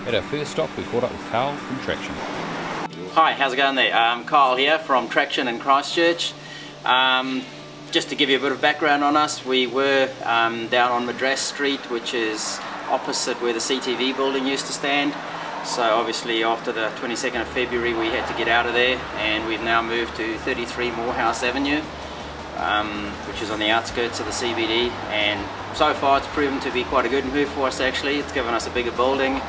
At our first stop, we caught up with Carl from Traction. Hi, how's it going there? Carl here from Traction in Christchurch. Just to give you a bit of background on us, we were down on Madras Street, which is opposite where the CTV building used to stand. So obviously after the 22nd of February we had to get out of there, and we've now moved to 33 Morehouse Avenue, which is on the outskirts of the CBD, and so far it's proven to be quite a good move for us actually. It's given us a bigger building,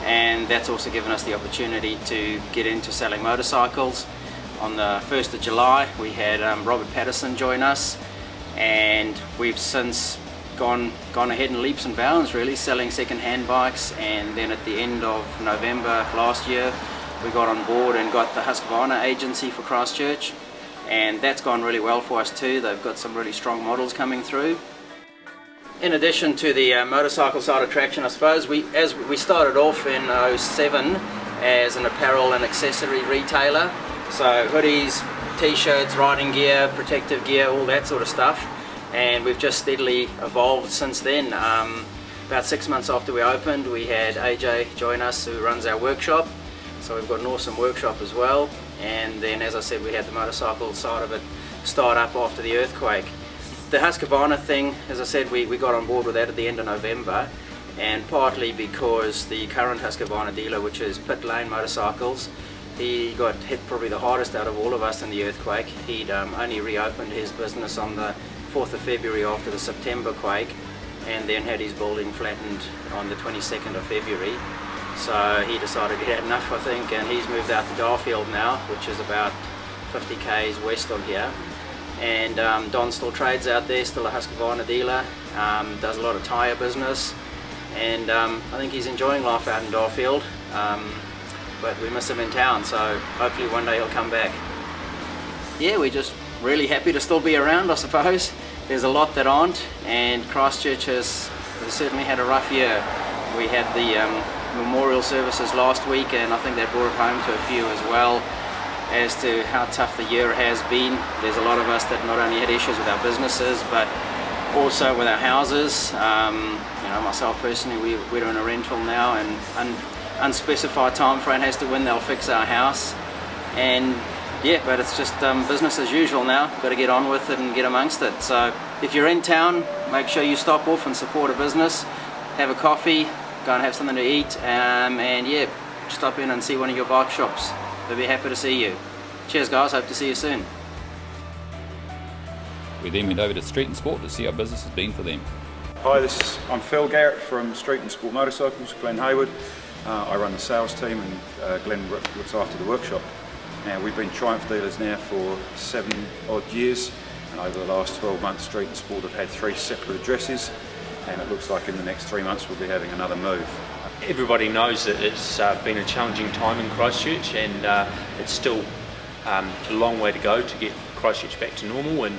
and that's also given us the opportunity to get into selling motorcycles. On the 1st of July we had Robert Patterson join us, and we've since gone ahead in leaps and bounds really, selling second-hand bikes. And then at the end of November last year we got on board and got the Husqvarna agency for Christchurch, and that's gone really well for us too. They've got some really strong models coming through. In addition to the motorcycle side of Traction, I suppose, as we started off in 07 as an apparel and accessory retailer, so hoodies, t-shirts, riding gear, protective gear, all that sort of stuff. And we've just steadily evolved since then. About 6 months after we opened, we had AJ join us, who runs our workshop. So we've got an awesome workshop as well. And then, as I said, we had the motorcycle side of it start up after the earthquake. The Husqvarna thing, as I said, we got on board with that at the end of November, and partly because the current Husqvarna dealer, which is Pit Lane Motorcycles, he got hit probably the hardest out of all of us in the earthquake. He'd only reopened his business on the 4th of February after the September quake, and then had his building flattened on the 22nd of February. So he decided he had enough, I think, and he's moved out to Garfield now, which is about 50 k's west of here. And Don still trades out there, still a Husqvarna dealer, does a lot of tyre business, and I think he's enjoying life out in Garfield, but we miss him in town, so hopefully one day he'll come back. Yeah, we're just really happy to still be around, I suppose. There's a lot that aren't, and Christchurch has certainly had a rough year. We had the memorial services last week, and I think that brought it home to a few as well, as to how tough the year has been. There's a lot of us that not only had issues with our businesses, but also with our houses. You know, myself personally, we're in a rental now, and unspecified time frame as to when they'll fix our house. And yeah, but it's just business as usual now. Got to get on with it and get amongst it. So if you're in town, make sure you stop off and support a business, have a coffee, go and have something to eat, and yeah, stop in and see one of your bike shops. They'll be happy to see you. Cheers guys, hope to see you soon. We then went over to Street and Sport to see how business has been for them. Hi, I'm Phil Garrett from Street and Sport Motorcycles, Glenn Hayward. I run the sales team, and Glenn looks after the workshop. Now, we've been Triumph dealers now for 7 odd years, and over the last 12 months Street and Sport have had 3 separate addresses, and it looks like in the next 3 months we'll be having another move. Everybody knows that it's been a challenging time in Christchurch, and it's still a long way to go to get Christchurch back to normal, and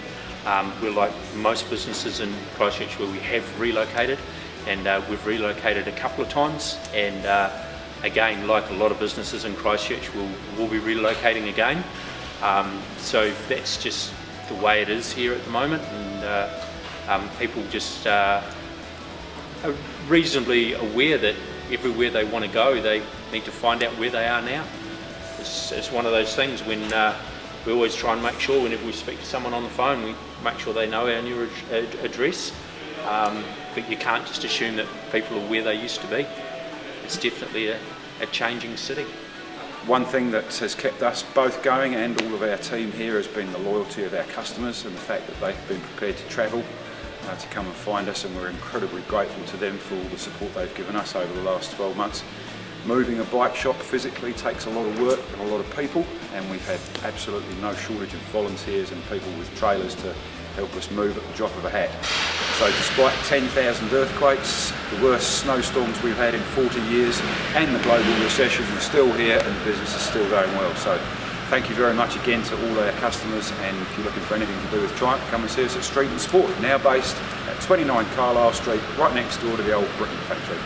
we're like most businesses in Christchurch where we have relocated, and we've relocated a couple of times, and again, like a lot of businesses in Christchurch, we'll be relocating again. So that's just the way it is here at the moment, and people just are reasonably aware that everywhere they want to go, they need to find out where they are now. It's one of those things when we always try and make sure whenever we speak to someone on the phone, we make sure they know our new address. But you can't just assume that people are where they used to be. It's definitely a changing city. One thing that has kept us both going, and all of our team here, has been the loyalty of our customers, and the fact that they've been prepared to travel to come and find us, and we're incredibly grateful to them for all the support they've given us over the last 12 months. Moving a bike shop physically takes a lot of work and a lot of people, and we've had absolutely no shortage of volunteers and people with trailers to help us move at the drop of a hat. So despite 10,000 earthquakes, the worst snowstorms we've had in 40 years, and the global recession, we're still here and the business is still going well. So thank you very much again to all our customers, and if you're looking for anything to do with Triumph, come and see us at Street and Sport, now based at 29 Carlisle Street, right next door to the old Britain factory.